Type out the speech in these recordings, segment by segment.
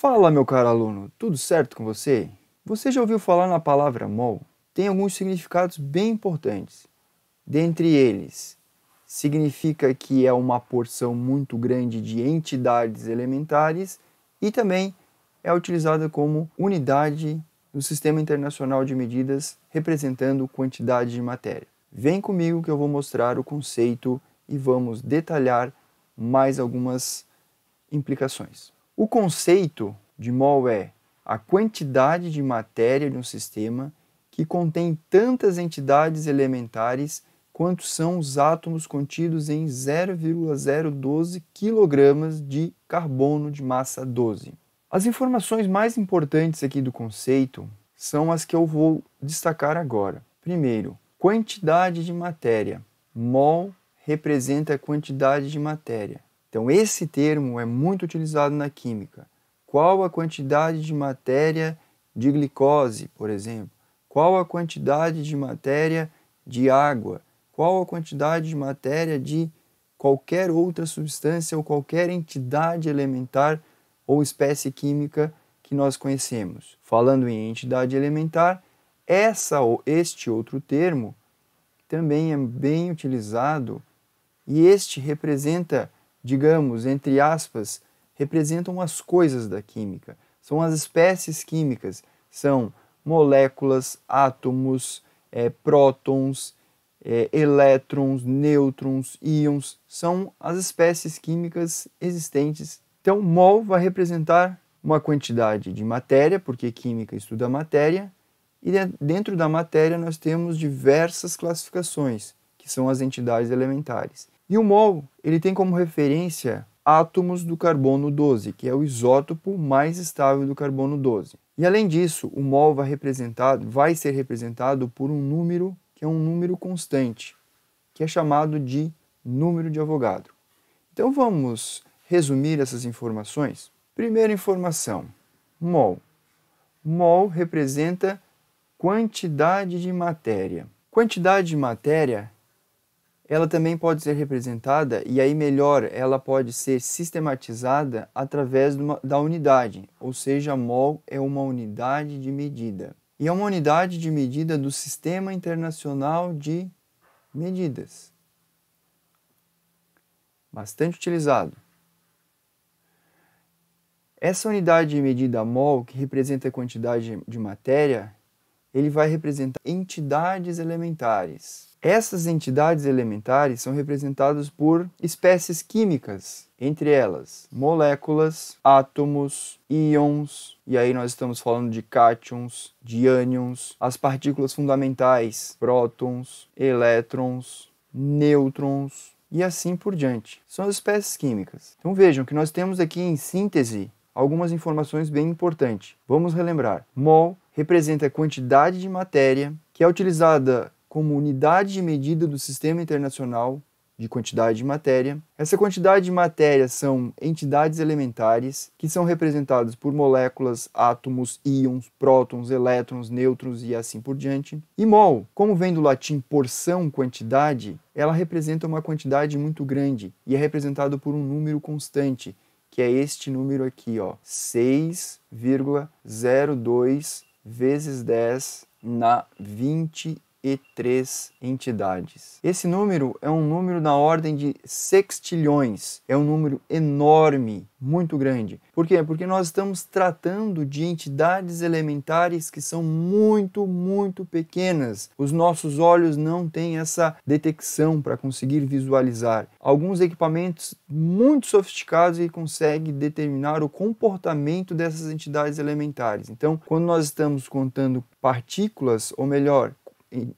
Fala, meu caro aluno, tudo certo com você? Você já ouviu falar na palavra mol? Tem alguns significados bem importantes. Dentre eles, significa que é uma porção muito grande de entidades elementares e também é utilizada como unidade do Sistema Internacional de Medidas representando quantidade de matéria. Vem comigo que eu vou mostrar o conceito e vamos detalhar mais algumas implicações. O conceito de mol é a quantidade de matéria de um sistema que contém tantas entidades elementares quanto são os átomos contidos em 0,012 kg de carbono de massa 12. As informações mais importantes aqui do conceito são as que eu vou destacar agora. Primeiro, quantidade de matéria. Mol representa a quantidade de matéria. Então, esse termo é muito utilizado na química. Qual a quantidade de matéria de glicose, por exemplo? Qual a quantidade de matéria de água? Qual a quantidade de matéria de qualquer outra substância ou qualquer entidade elementar ou espécie química que nós conhecemos? Falando em entidade elementar, este outro termo também é bem utilizado e este representa, digamos, entre aspas, representam as coisas da química. São as espécies químicas, são moléculas, átomos, prótons, elétrons, nêutrons, íons, são as espécies químicas existentes. Então, mol vai representar uma quantidade de matéria, porque química estuda matéria, e dentro da matéria nós temos diversas classificações, que são as entidades elementares. E o mol, ele tem como referência átomos do carbono 12, que é o isótopo mais estável do carbono 12. E além disso, o mol vai ser representado por um número que é um número constante, que é chamado de número de Avogadro. Então vamos resumir essas informações. Primeira informação, mol. Mol representa quantidade de matéria. Quantidade de matéria, ela também pode ser representada, e aí melhor, ela pode ser sistematizada através da unidade, ou seja, mol é uma unidade de medida. E é uma unidade de medida do Sistema Internacional de Medidas. Bastante utilizado. Essa unidade de medida mol, que representa a quantidade de matéria, ele vai representar entidades elementares. Essas entidades elementares são representadas por espécies químicas, entre elas moléculas, átomos, íons, e aí nós estamos falando de cátions, de ânions, as partículas fundamentais, prótons, elétrons, nêutrons e assim por diante. São as espécies químicas. Então vejam que nós temos aqui em síntese algumas informações bem importantes. Vamos relembrar. Mol representa a quantidade de matéria que é utilizada como unidade de medida do Sistema Internacional de Quantidade de Matéria. Essa quantidade de matéria são entidades elementares que são representadas por moléculas, átomos, íons, prótons, elétrons, nêutrons e assim por diante. E mol, como vem do latim porção, quantidade, ela representa uma quantidade muito grande e é representado por um número constante, que é este número aqui, ó, 6,02 vezes 10 na 23 entidades. Esse número é um número na ordem de sextilhões, é um número enorme, muito grande. Por quê? Porque nós estamos tratando de entidades elementares que são muito, muito pequenas. Os nossos olhos não têm essa detecção para conseguir visualizar. Alguns equipamentos muito sofisticados e conseguem determinar o comportamento dessas entidades elementares. Então, quando nós estamos contando partículas, ou melhor,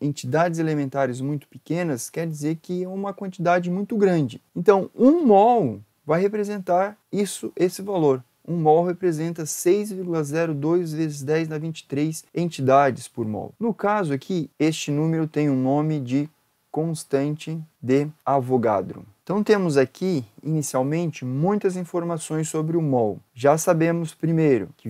entidades elementares muito pequenas, quer dizer que é uma quantidade muito grande. Então, um mol vai representar esse valor. Um mol representa 6,02 vezes 10 na 23 entidades por mol. No caso aqui, este número tem um nome de constante de Avogadro. Então temos aqui, inicialmente, muitas informações sobre o mol. Já sabemos, primeiro, que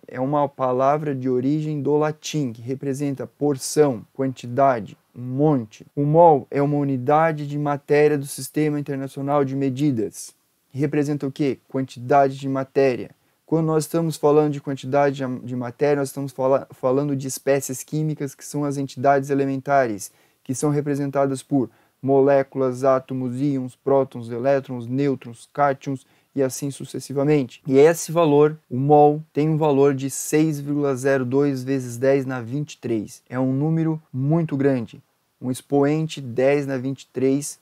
é uma palavra de origem do latim, que representa porção, quantidade, um monte. O mol é uma unidade de matéria do Sistema Internacional de Medidas, que representa o quê? Quantidade de matéria. quando nós estamos falando de quantidade de matéria, nós estamos falando de espécies químicas, que são as entidades elementares, que são representadas por moléculas, átomos, íons, prótons, elétrons, nêutrons, cátions e assim sucessivamente. E esse valor, o mol, tem um valor de 6,02 vezes 10 na 23. É um número muito grande. Um expoente 10 na 23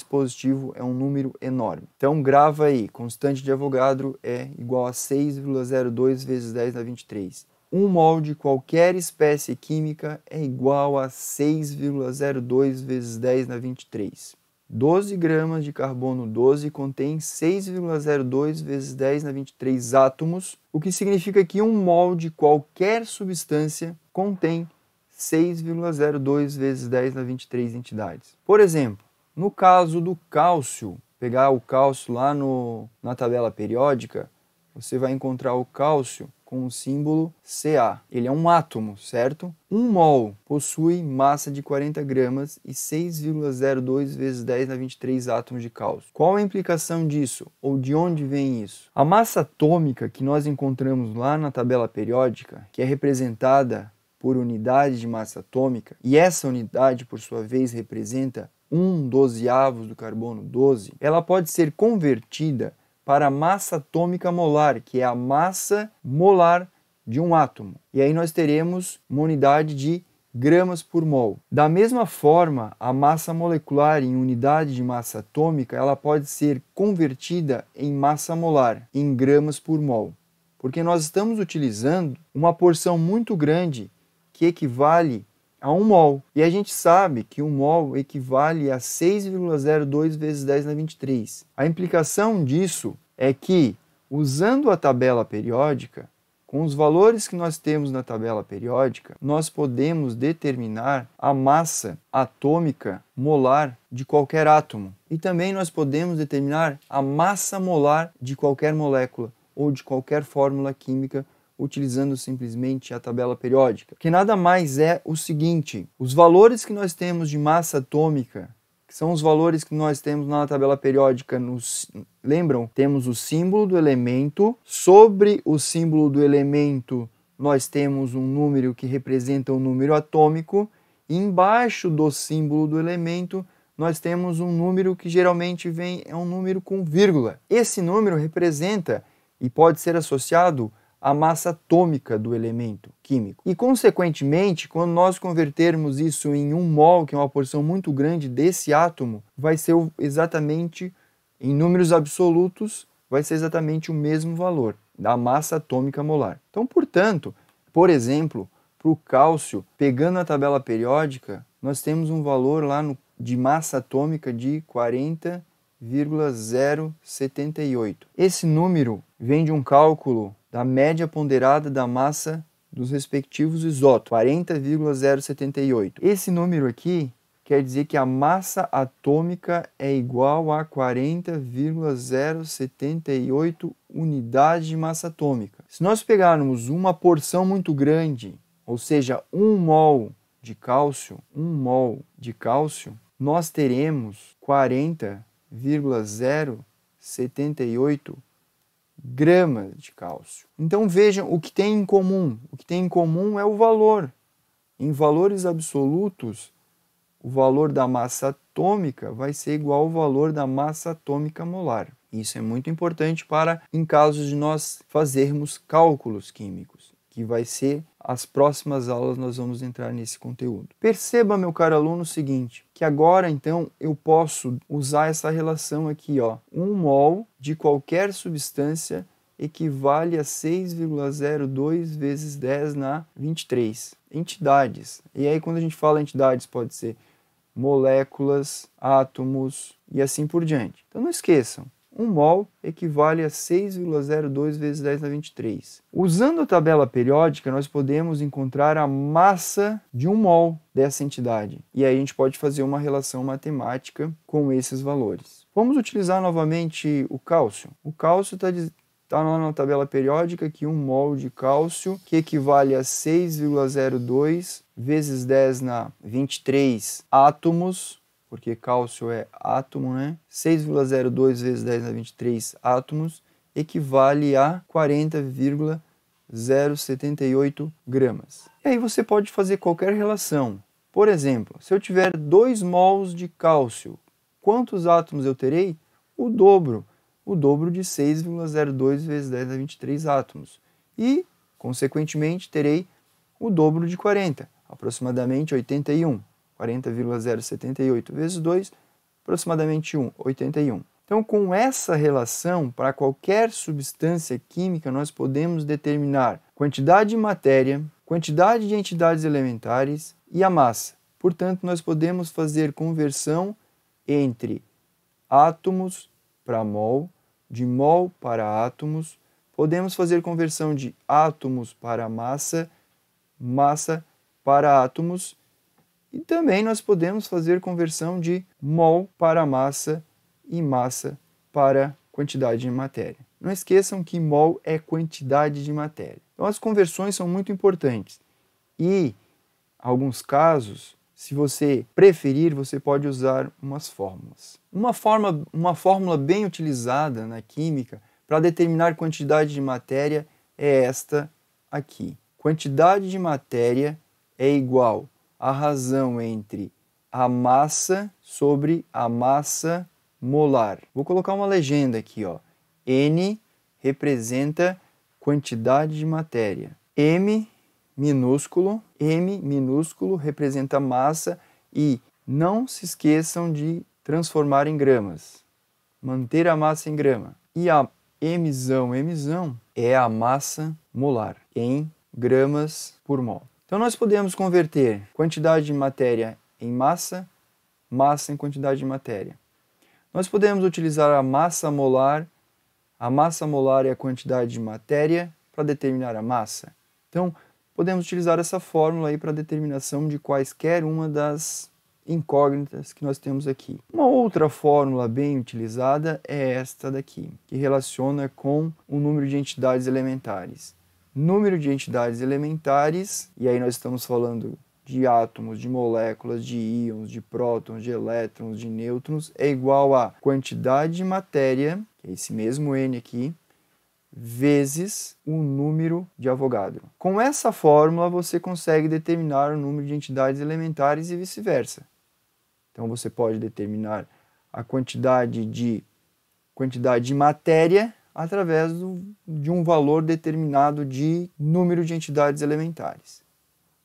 positivo é um número enorme. Então grava aí, constante de Avogadro é igual a 6,02 vezes 10 na 23. Um mol de qualquer espécie química é igual a 6,02 vezes 10 na 23. 12 gramas de carbono 12 contém 6,02 vezes 10 na 23 átomos, o que significa que um mol de qualquer substância contém 6,02 vezes 10 na 23 entidades. Por exemplo, no caso do cálcio, pegar o cálcio lá na tabela periódica, você vai encontrar o cálcio com o símbolo Ca. Ele é um átomo, certo? Um mol possui massa de 40 gramas e 6,02 vezes 10 na 23 átomos de cálcio. Qual a implicação disso? Ou de onde vem isso? A massa atômica que nós encontramos lá na tabela periódica, que é representada por unidade de massa atômica, e essa unidade, por sua vez, representa 1/12 do carbono 12, ela pode ser convertida para a massa atômica molar, que é a massa molar de um átomo. E aí nós teremos uma unidade de gramas por mol. Da mesma forma, a massa molecular em unidade de massa atômica, ela pode ser convertida em massa molar, em gramas por mol. Porque nós estamos utilizando uma porção muito grande que equivale a 1 mol. E a gente sabe que 1 mol equivale a 6,02 vezes 10 na 23. A implicação disso é que, usando a tabela periódica, com os valores que nós temos na tabela periódica, nós podemos determinar a massa atômica molar de qualquer átomo. E também nós podemos determinar a massa molar de qualquer molécula ou de qualquer fórmula química utilizando simplesmente a tabela periódica, que nada mais é o seguinte: os valores que nós temos de massa atômica, que são os valores que nós temos na tabela periódica, lembram? Temos o símbolo do elemento, sobre o símbolo do elemento nós temos um número que representa um número atômico, e embaixo do símbolo do elemento nós temos um número que geralmente é um número com vírgula. Esse número representa e pode ser associado a massa atômica do elemento químico. E, consequentemente, quando nós convertermos isso em 1 mol, que é uma porção muito grande desse átomo, vai ser exatamente, em números absolutos, vai ser exatamente o mesmo valor da massa atômica molar. Então, portanto, por exemplo, para o cálcio, pegando a tabela periódica, nós temos um valor lá de massa atômica de 40,078. Esse número vem de um cálculo da média ponderada da massa dos respectivos isótopos, 40,078. Esse número aqui quer dizer que a massa atômica é igual a 40,078 unidades de massa atômica. Se nós pegarmos uma porção muito grande, ou seja, 1 mol de cálcio, nós teremos 40,078 gramas de cálcio. Então vejam o que tem em comum. O que tem em comum é o valor. Em valores absolutos, o valor da massa atômica vai ser igual ao valor da massa atômica molar. Isso é muito importante para, em casos de nós fazermos cálculos químicos, que vai ser as próximas aulas nós vamos entrar nesse conteúdo. Perceba, meu caro aluno, o seguinte, que agora então eu posso usar essa relação aqui, ó. 1 mol de qualquer substância equivale a 6,02 vezes 10 na 23 entidades. E aí quando a gente fala entidades pode ser moléculas, átomos e assim por diante. Então não esqueçam, 1 mol equivale a 6,02 vezes 10 na 23. Usando a tabela periódica, nós podemos encontrar a massa de 1 mol dessa entidade. E aí a gente pode fazer uma relação matemática com esses valores. Vamos utilizar novamente o cálcio. O cálcio está lá na tabela periódica que 1 mol de cálcio, que equivale a 6,02 vezes 10 na 23 átomos, porque cálcio é átomo, né? 6,02 vezes 10 na 23 átomos equivale a 40,078 gramas. E aí você pode fazer qualquer relação. Por exemplo, se eu tiver 2 mols de cálcio, quantos átomos eu terei? O dobro de 6,02 vezes 10 a 23 átomos. E, consequentemente, terei o dobro de 40, aproximadamente 81. 40,078 vezes 2, aproximadamente 1, 81. Então, com essa relação, para qualquer substância química, nós podemos determinar quantidade de matéria, quantidade de entidades elementares e a massa. Portanto, nós podemos fazer conversão entre átomos para mol, de mol para átomos, podemos fazer conversão de átomos para massa, massa para átomos, e também nós podemos fazer conversão de mol para massa e massa para quantidade de matéria. Não esqueçam que mol é quantidade de matéria. Então as conversões são muito importantes. E, em alguns casos, se você preferir, você pode usar umas fórmulas. Uma fórmula bem utilizada na química para determinar quantidade de matéria é esta aqui. Quantidade de matéria é igual à razão entre a massa sobre a massa molar. Vou colocar uma legenda aqui, ó. N representa quantidade de matéria. M minúsculo representa massa e não se esqueçam de transformar em gramas. Manter a massa em grama. E a Mzão é a massa molar em gramas por mol. Então nós podemos converter quantidade de matéria em massa, massa em quantidade de matéria. Nós podemos utilizar a massa molar é a quantidade de matéria para determinar a massa. Então, podemos utilizar essa fórmula aí para determinação de quaisquer uma das incógnitas que nós temos aqui. Uma outra fórmula bem utilizada é esta daqui, que relaciona com o número de entidades elementares. Número de entidades elementares, e aí nós estamos falando de átomos, de moléculas, de íons, de prótons, de elétrons, de nêutrons, é igual a quantidade de matéria, que é esse mesmo N aqui, vezes o número de Avogadro. Com essa fórmula você consegue determinar o número de entidades elementares e vice-versa. Então você pode determinar a quantidade de matéria através de um valor determinado de número de entidades elementares.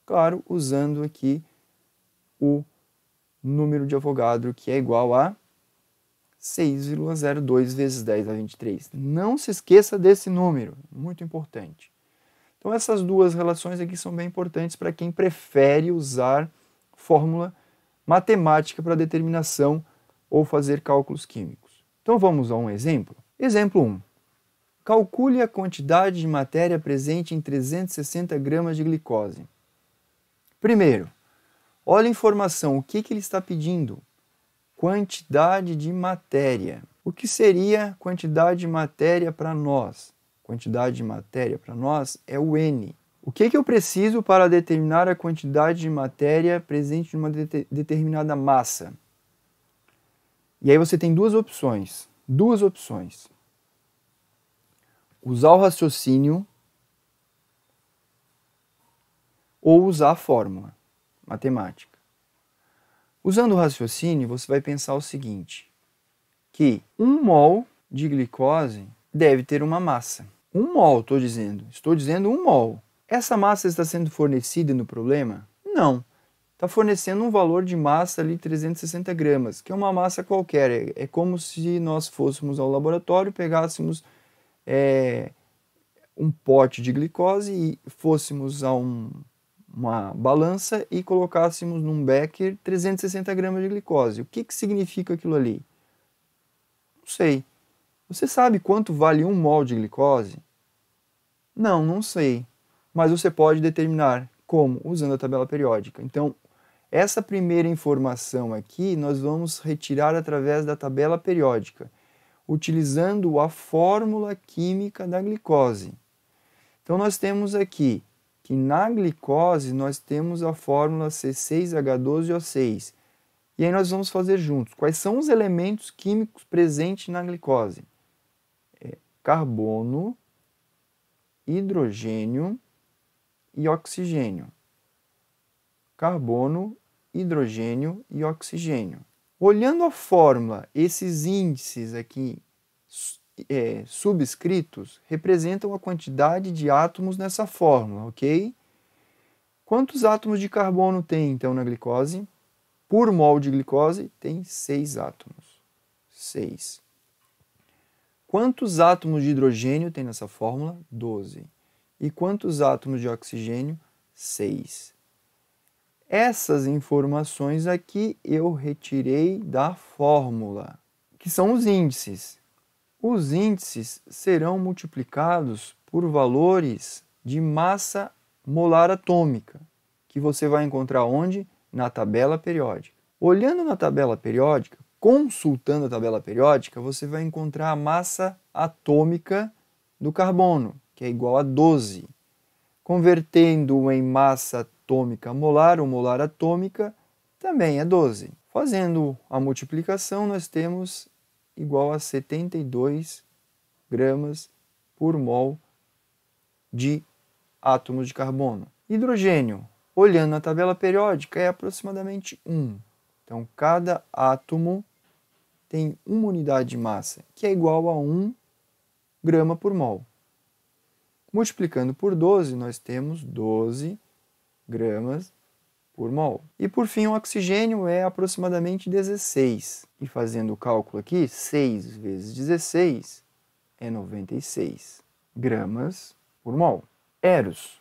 Claro, usando aqui o número de Avogadro, que é igual a 6,02 vezes 10 a 23. Não se esqueça desse número, muito importante. Então essas duas relações aqui são bem importantes para quem prefere usar fórmula matemática para determinação ou fazer cálculos químicos. Então vamos a um exemplo. Exemplo 1. Calcule a quantidade de matéria presente em 360 gramas de glicose. Primeiro, olha a informação, o que ele está pedindo? Quantidade de matéria. O que seria quantidade de matéria para nós? Quantidade de matéria para nós é o N. O que eu preciso para determinar a quantidade de matéria presente em uma determinada massa? E aí você tem duas opções. Usar o raciocínio ou usar a fórmula matemática. Usando o raciocínio, você vai pensar o seguinte, que 1 mol de glicose deve ter uma massa. 1 mol, estou dizendo 1 mol. Essa massa está sendo fornecida no problema? Não. Está fornecendo um valor de massa ali, 360 gramas, que é uma massa qualquer. É como se nós fôssemos ao laboratório, pegássemos um pote de glicose e fôssemos a uma balança e colocássemos num becker 360 gramas de glicose. O que significa aquilo ali? Não sei. Você sabe quanto vale 1 mol de glicose? Não sei. Mas você pode determinar como? Usando a tabela periódica. Então, essa primeira informação aqui nós vamos retirar através da tabela periódica, utilizando a fórmula química da glicose. Então, nós temos aqui que na glicose nós temos a fórmula C6H12O6. E aí nós vamos fazer juntos. Quais são os elementos químicos presentes na glicose? carbono, hidrogênio e oxigênio. Carbono, hidrogênio e oxigênio. Olhando a fórmula, esses índices aqui subscritos representam a quantidade de átomos nessa fórmula, ok? Quantos átomos de carbono tem, então, na glicose? Por mol de glicose, tem 6 átomos. 6. Quantos átomos de hidrogênio tem nessa fórmula? 12. E quantos átomos de oxigênio? 6. Essas informações aqui eu retirei da fórmula, que são os índices. Os índices serão multiplicados por valores de massa molar atômica, que você vai encontrar onde? Na tabela periódica. Olhando na tabela periódica, consultando a tabela periódica, você vai encontrar a massa atômica do carbono, que é igual a 12. Convertendo em massa atômica molar ou molar atômica, também é 12. Fazendo a multiplicação, nós temos igual a 72 gramas por mol de átomos de carbono. Hidrogênio, olhando na tabela periódica, é aproximadamente 1. Então, cada átomo tem uma unidade de massa, que é igual a 1 grama por mol. Multiplicando por 12, nós temos 12 gramas por mol. E por fim, o oxigênio é aproximadamente 16. E fazendo o cálculo aqui, 6 vezes 16 é 96 gramas por mol. Eros,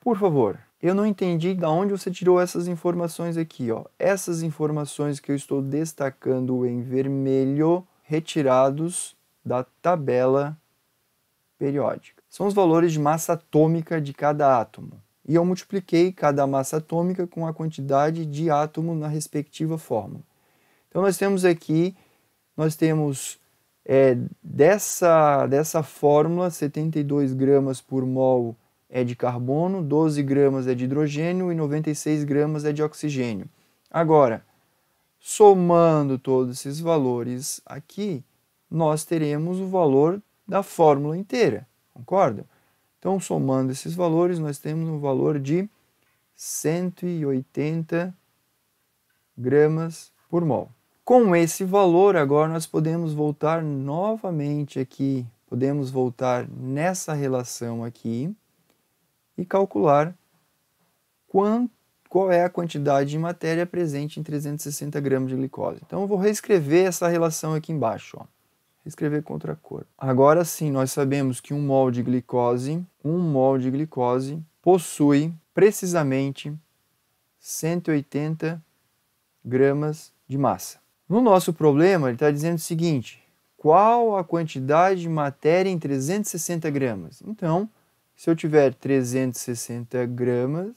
por favor, eu não entendi de onde você tirou essas informações aqui, ó. Essas informações que eu estou destacando em vermelho, retirados da tabela periódica. São os valores de massa atômica de cada átomo. E eu multipliquei cada massa atômica com a quantidade de átomos na respectiva fórmula. Então nós temos aqui, dessa fórmula, 72 gramas por mol é de carbono, 12 gramas é de hidrogênio e 96 gramas é de oxigênio. Agora, somando todos esses valores aqui, nós teremos o valor da fórmula inteira. Concorda? Então, somando esses valores, nós temos um valor de 180 gramas por mol. Com esse valor, agora nós podemos voltar novamente aqui, podemos voltar nessa relação aqui e calcular qual é a quantidade de matéria presente em 360 gramas de glicose. Então, eu vou reescrever essa relação aqui embaixo, ó. Escrever com outra cor. Agora sim, nós sabemos que 1 mol de glicose possui precisamente 180 gramas de massa. No nosso problema, ele está dizendo o seguinte: qual a quantidade de matéria em 360 gramas? Então, se eu tiver 360 gramas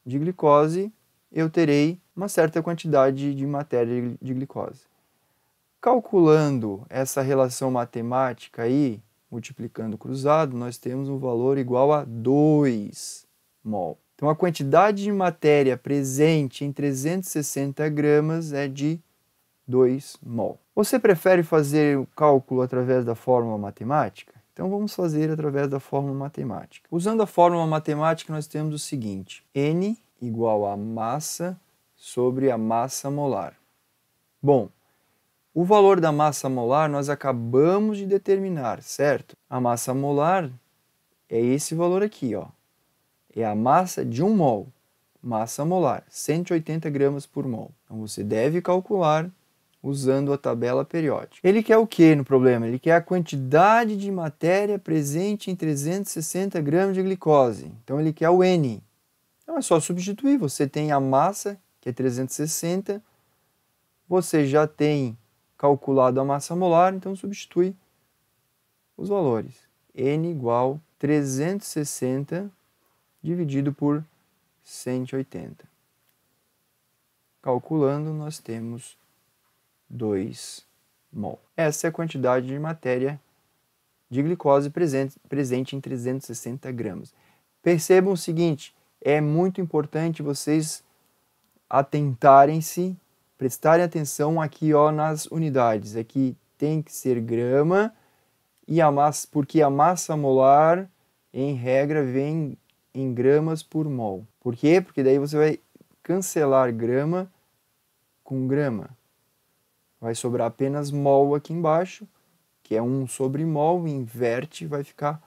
de glicose, eu terei uma certa quantidade de matéria de glicose. Calculando essa relação matemática aí, multiplicando cruzado, nós temos um valor igual a 2 mol. Então, a quantidade de matéria presente em 360 gramas é de 2 mol. Você prefere fazer o cálculo através da fórmula matemática? Então, vamos fazer através da fórmula matemática. Usando a fórmula matemática, nós temos o seguinte: N igual a massa sobre a massa molar. Bom, o valor da massa molar nós acabamos de determinar, certo? A massa molar é esse valor aqui, ó. É a massa de 1 mol. Massa molar, 180 gramas por mol. Então você deve calcular usando a tabela periódica. Ele quer o que no problema? Ele quer a quantidade de matéria presente em 360 gramas de glicose. Então ele quer o N. Então é só substituir. Você tem a massa, que é 360. Você já tem calculado a massa molar, então substitui os valores. N igual 360 dividido por 180. Calculando, nós temos 2 mol. Essa é a quantidade de matéria de glicose presente em 360 gramas. Percebam o seguinte, é muito importante vocês atentarem-se, prestarem atenção aqui ó, nas unidades. Aqui tem que ser grama porque a massa molar, em regra, vem em gramas por mol. Por quê? Porque daí você vai cancelar grama com grama. Vai sobrar apenas mol aqui embaixo, que é 1 sobre mol, inverte e vai ficar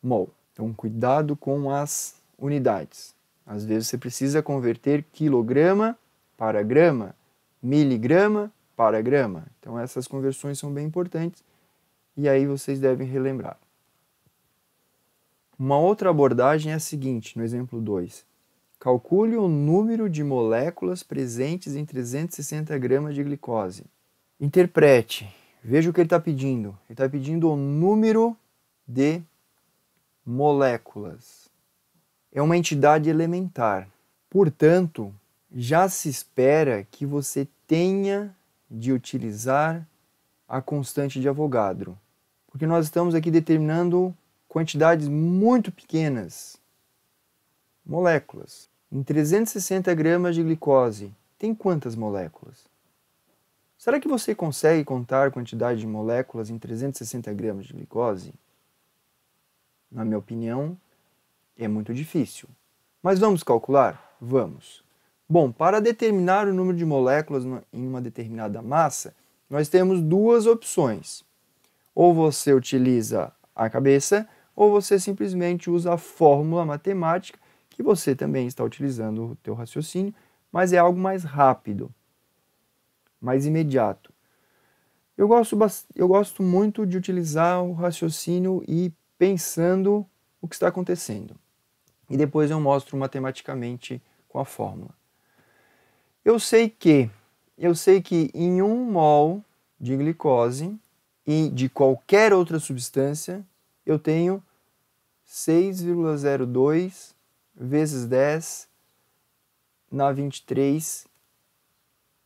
mol. Então, cuidado com as unidades. Às vezes você precisa converter quilograma para grama, miligrama para grama. Então, essas conversões são bem importantes e aí vocês devem relembrar. Uma outra abordagem é a seguinte, no exemplo 2. Calcule o número de moléculas presentes em 360 gramas de glicose. Interprete. Veja o que ele está pedindo. Ele está pedindo o número de moléculas. É uma entidade elementar. Portanto, já se espera que você tenha de utilizar a constante de Avogadro. Porque nós estamos aqui determinando quantidades muito pequenas. Moléculas. Em 360 gramas de glicose, tem quantas moléculas? Será que você consegue contar a quantidade de moléculas em 360 gramas de glicose? Na minha opinião, é muito difícil. Mas vamos calcular? Vamos. Bom, para determinar o número de moléculas em uma determinada massa, nós temos duas opções. Ou você utiliza a cabeça, ou você simplesmente usa a fórmula matemática, que você também está utilizando o teu raciocínio, mas é algo mais rápido, mais imediato. Eu gosto muito de utilizar o raciocínio e pensando o que está acontecendo. E depois eu mostro matematicamente com a fórmula. Eu sei que em 1 mol de glicose e de qualquer outra substância, eu tenho 6,02 vezes 10 na 23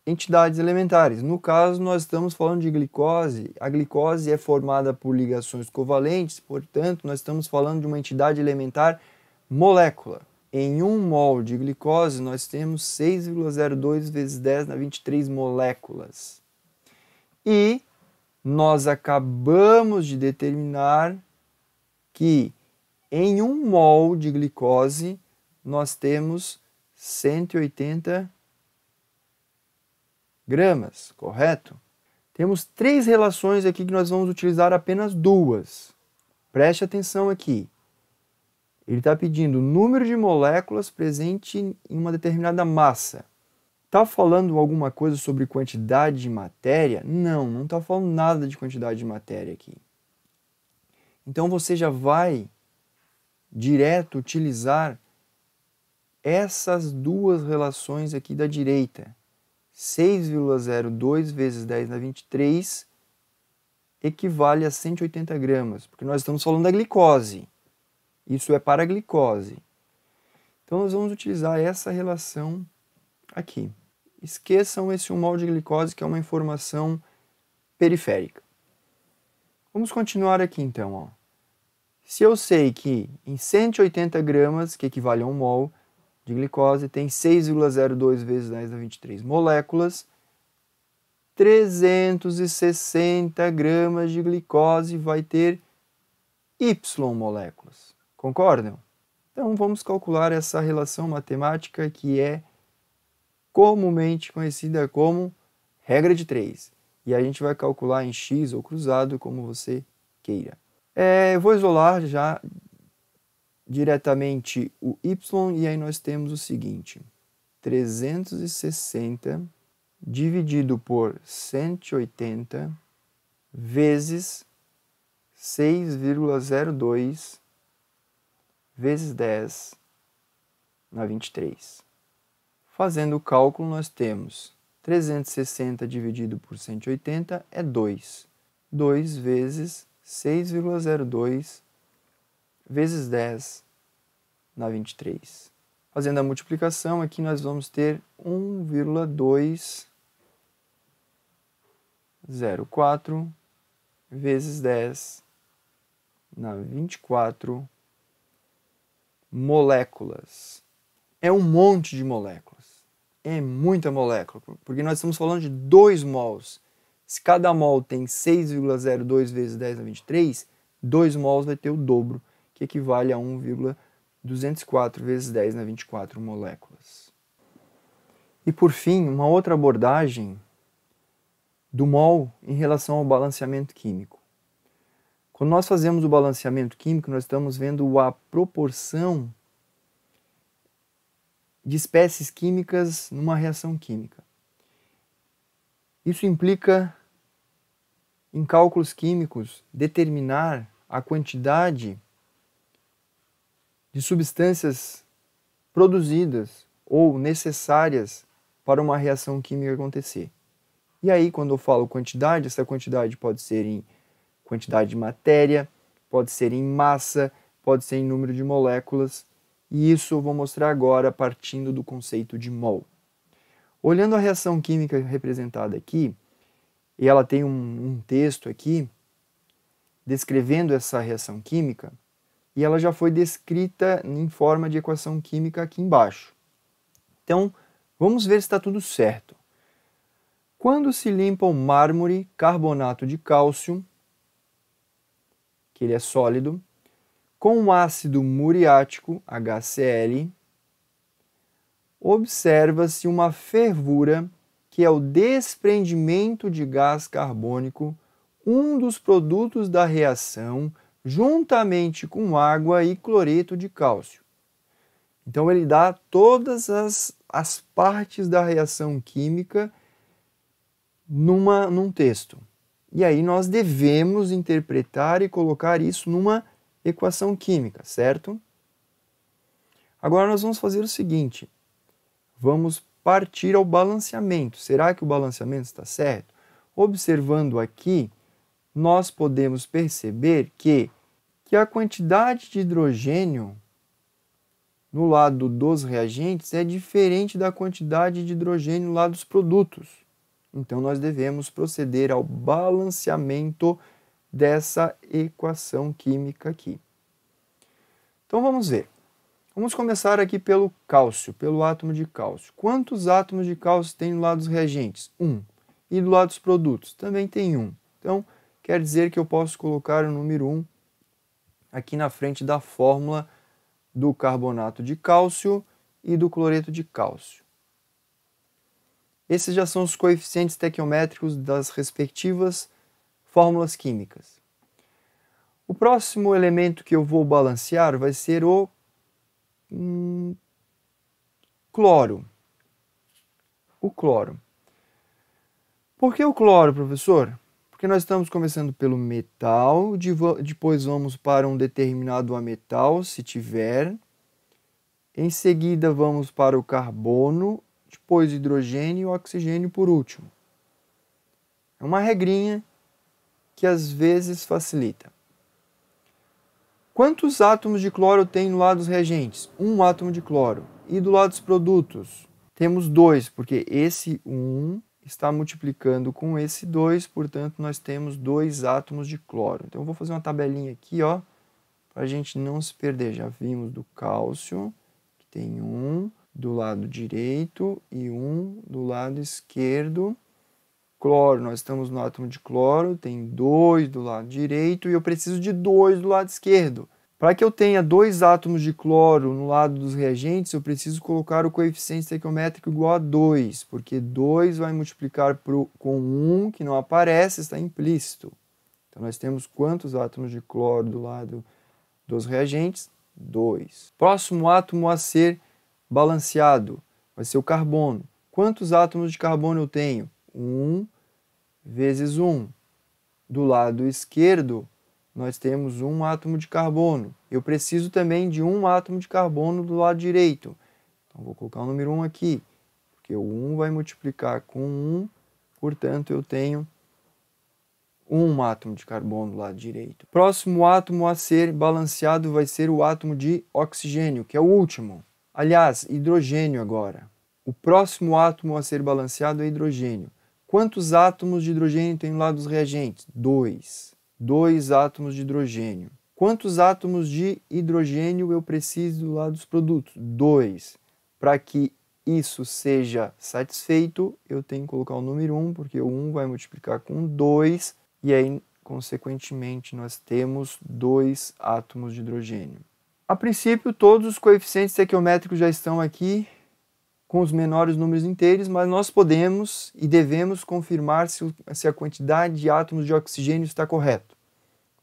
entidades elementares. No caso, nós estamos falando de glicose. A glicose é formada por ligações covalentes, portanto, nós estamos falando de uma entidade elementar molécula. Em 1 mol de glicose, nós temos 6,02 vezes 10 na 23 moléculas. E nós acabamos de determinar que em 1 mol de glicose, nós temos 180 gramas, correto? Temos 3 relações aqui que nós vamos utilizar apenas 2. Preste atenção aqui. Ele está pedindo o número de moléculas presente em uma determinada massa. Está falando alguma coisa sobre quantidade de matéria? Não, não está falando nada de quantidade de matéria aqui. Então você já vai direto utilizar essas duas relações aqui da direita. 6,02 vezes 10 na 23 equivale a 180 gramas, porque nós estamos falando da glicose. Isso é para a glicose. Então nós vamos utilizar essa relação aqui. Esqueçam esse 1 mol de glicose, que é uma informação periférica. Vamos continuar aqui então. Ó. Se eu sei que em 180 gramas, que equivale a 1 mol de glicose, tem 6,02 vezes 10 a 23 moléculas, 360 gramas de glicose vai ter Y moléculas. Concordam? Então vamos calcular essa relação matemática que é comumente conhecida como regra de 3. E a gente vai calcular em x ou cruzado, como você queira. Eu vou isolar já diretamente o y e aí nós temos o seguinte. 360 dividido por 180 vezes 6,02 vezes 10 na 23. Fazendo o cálculo, nós temos 360 dividido por 180 é 2. 2 vezes 6,02 vezes 10 na 23. Fazendo a multiplicação, aqui nós vamos ter 1,204 vezes 10 na 24 moléculas. É um monte de moléculas. É muita molécula, porque nós estamos falando de 2 mols. Se cada mol tem 6,02 vezes 10 na 23, 2 mols vai ter o dobro, que equivale a 1,204 vezes 10 na 24 moléculas. E por fim, uma outra abordagem do mol em relação ao balanceamento químico. Quando nós fazemos o balanceamento químico, nós estamos vendo a proporção de espécies químicas numa reação química. Isso implica, em cálculos químicos, determinar a quantidade de substâncias produzidas ou necessárias para uma reação química acontecer. E aí, quando eu falo quantidade, essa quantidade pode ser em quantidade de matéria, pode ser em massa, pode ser em número de moléculas, e isso eu vou mostrar agora partindo do conceito de mol. Olhando a reação química representada aqui, e ela tem um texto aqui descrevendo essa reação química, e ela já foi descrita em forma de equação química aqui embaixo. Então, vamos ver se está tudo certo. Quando se limpa o mármore, carbonato de cálcio, que ele é sólido, com um ácido muriático, HCl, observa-se uma fervura, que é o desprendimento de gás carbônico, um dos produtos da reação, juntamente com água e cloreto de cálcio. Então ele dá todas as partes da reação química num texto. E aí nós devemos interpretar e colocar isso numa equação química, certo? Agora nós vamos fazer o seguinte. Vamos partir ao balanceamento. Será que o balanceamento está certo? Observando aqui, nós podemos perceber que a quantidade de hidrogênio no lado dos reagentes é diferente da quantidade de hidrogênio no lado dos produtos. Então, nós devemos proceder ao balanceamento dessa equação química aqui. Então, vamos ver. Vamos começar aqui pelo cálcio, pelo átomo de cálcio. Quantos átomos de cálcio tem do lado dos reagentes? 1. E do lado dos produtos? Também tem 1. Então, quer dizer que eu posso colocar o número 1 aqui na frente da fórmula do carbonato de cálcio e do cloreto de cálcio. Esses já são os coeficientes estequiométricos das respectivas fórmulas químicas. O próximo elemento que eu vou balancear vai ser o cloro. O cloro. Por que o cloro, professor? Porque nós estamos começando pelo metal, depois vamos para um determinado ametal, se tiver. Em seguida vamos para o carbono, depois hidrogênio e oxigênio por último. É uma regrinha que às vezes facilita. Quantos átomos de cloro tem no lado dos reagentes? 1 átomo de cloro. E do lado dos produtos? Temos 2, porque esse 1 está multiplicando com esse 2, portanto nós temos 2 átomos de cloro. Então eu vou fazer uma tabelinha aqui, ó, para a gente não se perder. Já vimos do cálcio, que tem 1 do lado direito e 1 do lado esquerdo. Cloro, nós estamos no átomo de cloro, tem 2 do lado direito e eu preciso de 2 do lado esquerdo. Para que eu tenha 2 átomos de cloro no lado dos reagentes, eu preciso colocar o coeficiente estequiométrico igual a 2, porque 2 vai multiplicar com 1, que não aparece, está implícito. Então nós temos quantos átomos de cloro do lado dos reagentes? 2. Próximo átomo a ser balanceado vai ser o carbono. Quantos átomos de carbono eu tenho? 1 vezes 1. Do lado esquerdo, nós temos 1 átomo de carbono. Eu preciso também de 1 átomo de carbono do lado direito. Então, vou colocar o número 1 aqui, porque o 1 vai multiplicar com 1, portanto, eu tenho 1 átomo de carbono do lado direito. Próximo átomo a ser balanceado vai ser o átomo de oxigênio, que é o último. Aliás, hidrogênio agora. O próximo átomo a ser balanceado é hidrogênio. Quantos átomos de hidrogênio tem no lado dos reagentes? 2. 2 átomos de hidrogênio. Quantos átomos de hidrogênio eu preciso do lado dos produtos? 2. Para que isso seja satisfeito, eu tenho que colocar o número 1, porque o 1 vai multiplicar com 2, e aí, consequentemente, nós temos 2 átomos de hidrogênio. A princípio, todos os coeficientes estequiométricos já estão aqui com os menores números inteiros, mas nós podemos e devemos confirmar se a quantidade de átomos de oxigênio está correta.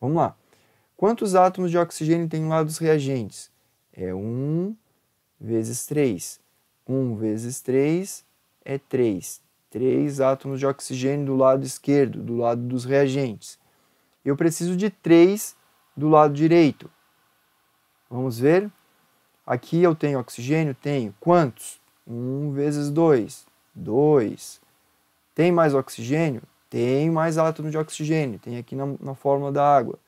Vamos lá. Quantos átomos de oxigênio tem no lado dos reagentes? É 1 vezes 3. 1 vezes 3 é 3. 3 átomos de oxigênio do lado esquerdo, do lado dos reagentes. Eu preciso de 3 do lado direito. Vamos ver? Aqui eu tenho oxigênio? Tenho. Quantos? 1 vezes 2. 2. Tem mais oxigênio? Tem mais átomos de oxigênio. Tem aqui na fórmula da água.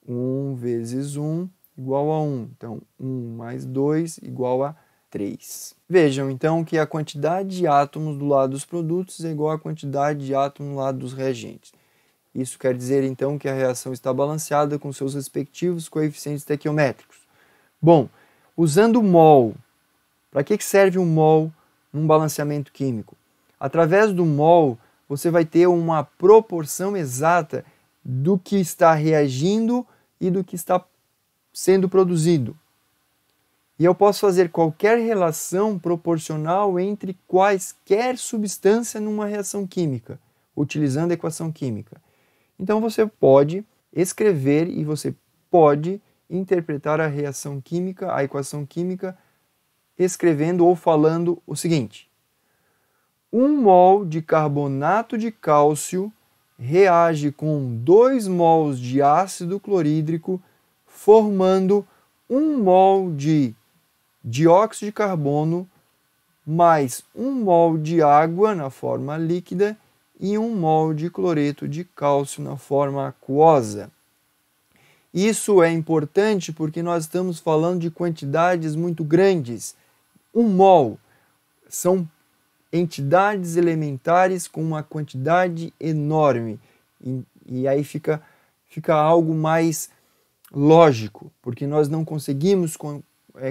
1 vezes 1 igual a 1. Então, 1 mais 2 igual a 3. Vejam, então, que a quantidade de átomos do lado dos produtos é igual à quantidade de átomos do lado dos reagentes. Isso quer dizer, então, que a reação está balanceada com seus respectivos coeficientes estequiométricos. Bom, usando o mol, para que serve o mol num balanceamento químico? Através do mol, você vai ter uma proporção exata do que está reagindo e do que está sendo produzido. E eu posso fazer qualquer relação proporcional entre quaisquer substâncias numa reação química, utilizando a equação química. Então você pode escrever e você pode interpretar a reação química, a equação química, escrevendo ou falando o seguinte: 1 mol de carbonato de cálcio reage com 2 mols de ácido clorídrico, formando 1 mol de dióxido de carbono mais 1 mol de água na forma líquida e 1 mol de cloreto de cálcio na forma aquosa. Isso é importante porque nós estamos falando de quantidades muito grandes. 1 mol são entidades elementares com uma quantidade enorme. E aí fica algo mais lógico, porque nós não conseguimos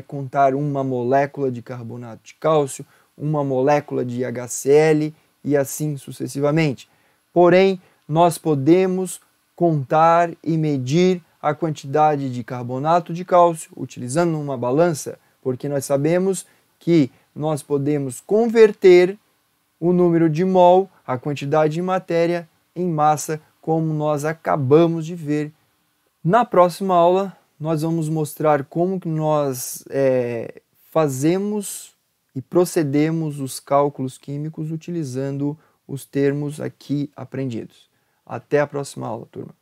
contar uma molécula de carbonato de cálcio, uma molécula de HCl e assim sucessivamente. Porém, nós podemos contar e medir a quantidade de carbonato de cálcio utilizando uma balança, porque nós sabemos que nós podemos converter o número de mol, a quantidade de matéria, em massa, como nós acabamos de ver. Na próxima aula, nós vamos mostrar como que nós fazemos e procedemos os cálculos químicos utilizando os termos aqui aprendidos. Até a próxima aula, turma.